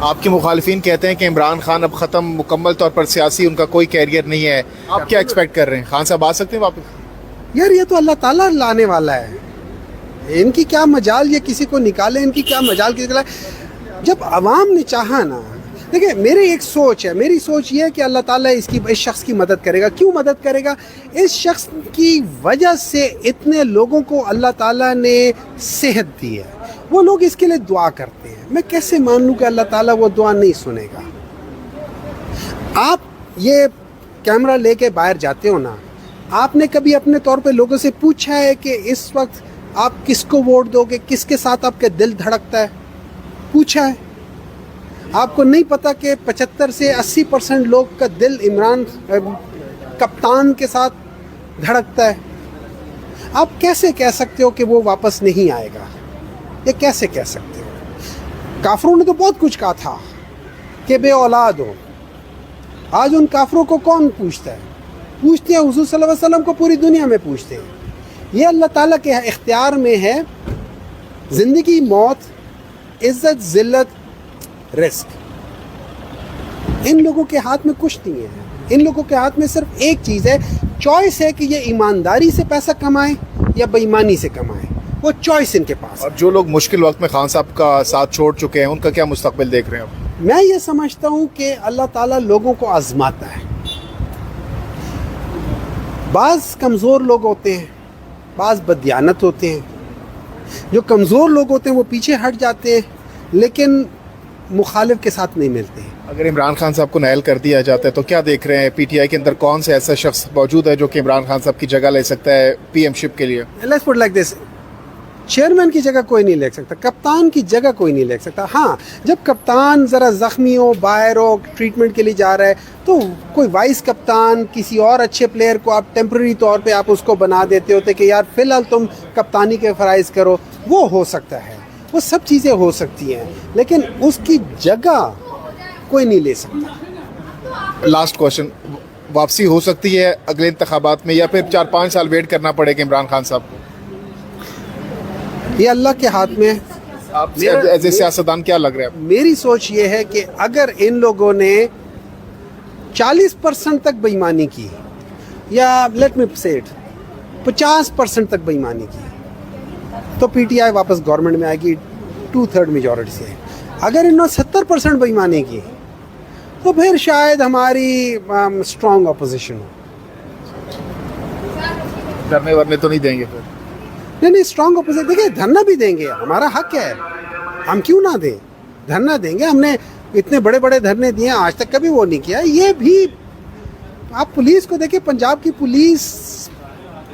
آپ کے مخالفین کہتے ہیں کہ عمران خان اب ختم، مکمل طور پر سیاسی ان کا کوئی کیریئر نہیں ہے، آپ کیا ایکسپیکٹ کر رہے ہیں؟ خان صاحب آ سکتے ہیں واپس؟ یار یہ تو اللہ تعالیٰ لانے والا ہے، ان کی کیا مجال یہ کسی کو نکالے، ان کی کیا مجال کسی کو، جب عوام نے چاہا نا. دیکھیں میری ایک سوچ ہے، میری سوچ یہ ہے کہ اللہ تعالیٰ اس شخص کی مدد کرے گا. کیوں مدد کرے گا؟ اس شخص کی وجہ سے اتنے لوگوں کو اللہ تعالیٰ نے صحت دی ہے، وہ لوگ اس کے لیے دعا کرتے ہیں. میں کیسے مان لوں کہ اللہ تعالیٰ وہ دعا نہیں سنے گا؟ آپ یہ کیمرہ لے کے باہر جاتے ہو نا، آپ نے کبھی اپنے طور پہ لوگوں سے پوچھا ہے کہ اس وقت آپ کس کو ووٹ دو گے، کس کے ساتھ آپ کا دل دھڑکتا ہے؟ پوچھا ہے؟ آپ کو نہیں پتا کہ 75 سے 80% لوگ کا دل عمران کپتان کے ساتھ دھڑکتا ہے؟ آپ کیسے کہہ سکتے ہو کہ وہ واپس نہیں آئے گا؟ یہ کیسے کہہ سکتے ہو؟ کافروں نے تو بہت کچھ کہا تھا کہ بے اولاد ہو. آج ان کافروں کو کون پوچھتا ہے؟ پوچھتے ہیں حضور صلی اللہ علیہ وسلم کو، پوری دنیا میں پوچھتے ہیں. یہ اللہ تعالیٰ کے اختیار میں ہے. زندگی، موت، عزت، ذلت، رزق، ان لوگوں کے ہاتھ میں کچھ نہیں ہے. ان لوگوں کے ہاتھ میں صرف ایک چیز ہے، چوائس ہے کہ یہ ایمانداری سے پیسہ کمائیں یا بے ایمانی سے کمائیں. وہ چوائس ان کے پاس. اور جو لوگ مشکل وقت میں خان صاحب کا ساتھ چھوڑ چکے ہیں، ان کا کیا مستقبل دیکھ رہے ہیں آپ؟ میں یہ سمجھتا ہوں کہ اللہ تعالیٰ لوگوں کو آزماتا ہے. بعض کمزور لوگ ہوتے ہیں، بعض بددیانت ہوتے ہیں. جو کمزور لوگ ہوتے ہیں وہ پیچھے ہٹ جاتے ہیں، لیکن مخالف کے ساتھ نہیں ملتے ہیں. اگر عمران خان صاحب کو نائل کر دیا جاتا ہے تو کیا دیکھ رہے ہیں پی ٹی آئی کے اندر کون سے ایسا شخص موجود ہے جو کہ عمران خان صاحب کی جگہ لے سکتا ہے پی ایم شپ کے لیے؟ Let's put like this, chairman کی جگہ کوئی نہیں لے سکتا، کپتان کی جگہ کوئی نہیں لے سکتا. ہاں جب کپتان ذرا زخمی ہو، باہر ہو، ٹریٹمنٹ کے لیے جا رہا ہے، تو کوئی وائس کپتان کسی اور اچھے پلیئر کو آپ ٹیمپرری طور پہ آپ اس کو بنا دیتے ہوتے کہ یار فی الحال تم کپتانی کے فرائض کرو. وہ ہو سکتا ہے، وہ سب چیزیں ہو سکتی ہیں، لیکن اس کی جگہ کوئی نہیں لے سکتا. لاسٹ کوشچن، واپسی ہو سکتی ہے اگلے انتخابات میں یا پھر 4-5 سال ویٹ کرنا پڑے گا عمران خان صاحب کو؟ یہ اللہ کے ہاتھ میں. آپ ایز اے سیاستدان کیا لگ رہا ہے؟ میری سوچ یہ ہے کہ اگر ان لوگوں نے 40% تک بے ایمانی کی، یا لیٹ می سے 50% تک بے ایمانی کی، تو پی ٹی آئی واپس گورنمنٹ میں آئے گی 2/3 میجورٹی سے. اگر انہوں نے 70% بے ایمانی کی تو پھر شاید ہماری اسٹرانگ اپوزیشن ہو. دھرنے ورنے تو نہیں دیں گے پھر؟ نہیں، اسٹرانگ اپوزیشن. دیکھیں دھرنا بھی دیں گے، ہمارا حق ہے، ہم کیوں نہ دیں؟ دھرنا دیں گے. ہم نے اتنے بڑے بڑے دھرنے دیے ہیں، آج تک کبھی وہ نہیں کیا. یہ بھی آپ پولیس کو دیکھیں، پنجاب کی پولیس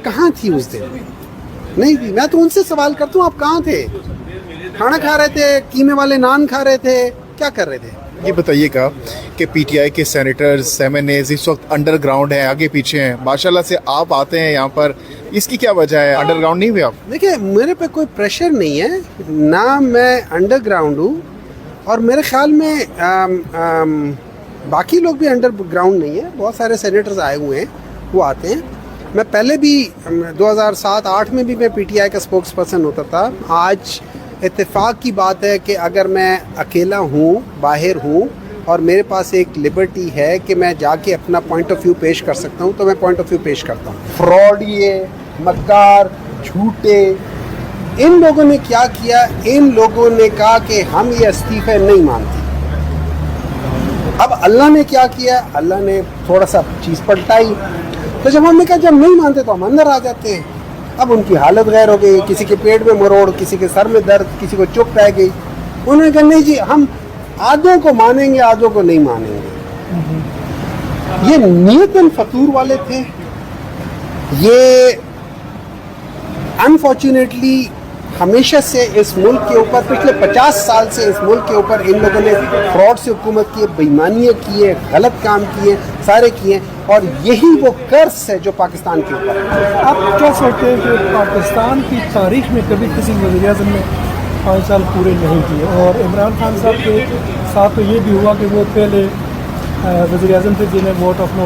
کہاں تھی اس دن؟ نہیں تھی. میں تو ان سے سوال کرتا ہوں، آپ کہاں تھے؟ کھانا کھا رہے تھے، قیمے والے نان کھا رہے تھے، کیا کر رہے تھے؟ یہ بتائیے گا کہ پی ٹی آئی کے سینیٹرز، ایم این ایز اس وقت انڈر گراؤنڈ ہیں، آگے پیچھے ہیں. ماشاءاللہ سے آپ آتے ہیں یہاں پر، اس کی کیا وجہ ہے؟ انڈر گراؤنڈ نہیں ہوئے آپ؟ دیکھیں میرے پہ کوئی پریشر نہیں ہے، نہ میں انڈر گراؤنڈ ہوں، اور میرے خیال میں باقی لوگ بھی انڈر گراؤنڈ نہیں ہیں. بہت سارے سینیٹرز آئے ہوئے ہیں، وہ آتے ہیں. میں پہلے بھی 2007-8 میں بھی میں پی ٹی آئی کا اسپوکس پرسن ہوتا تھا. آج اتفاق کی بات ہے کہ اگر میں اکیلا ہوں، باہر ہوں، اور میرے پاس ایک لبرٹی ہے کہ میں جا کے اپنا پوائنٹ آف ویو پیش کر سکتا ہوں، تو میں پوائنٹ آف ویو پیش کرتا ہوں. فراڈ، یہ مکار، جھوٹے، ان لوگوں نے کیا کیا؟ ان لوگوں نے کہا کہ ہم یہ استعفے نہیں مانتے. اب اللہ نے کیا کیا؟ اللہ نے تھوڑا سا چیز پلٹائی. تو جب ہم نے کہا جب نہیں مانتے تو ہم اندر آ جاتے ہیں. اب ان کی حالت غیر ہو گئی، کسی کے پیٹ میں مروڑ، کسی کے سر میں درد، کسی کو چپ رہ گئی. انہوں نے کہا نہیں جی، ہم آدھوں کو مانیں گے، آدھوں کو نہیں مانیں گے. یہ نیت الفطور والے تھے. یہ انفارچونیٹلی ہمیشہ سے اس ملک کے اوپر، پچھلے 50 سال سے اس ملک کے اوپر ان لوگوں نے فراڈ سے حکومت کی، بے ایمانیاں کی ہے، غلط کام کیے، سارے کیے، اور یہی وہ قرض ہے جو پاکستان کے اوپر ہے. آپ کیا سوچتے ہیں کہ پاکستان کی تاریخ میں کبھی کسی وزیر اعظم نے 5 سال پورے نہیں کیے، اور عمران خان صاحب کے ساتھ تو یہ بھی ہوا کہ وہ پہلے وزیر اعظم تھے جنہیں ووٹ آف نو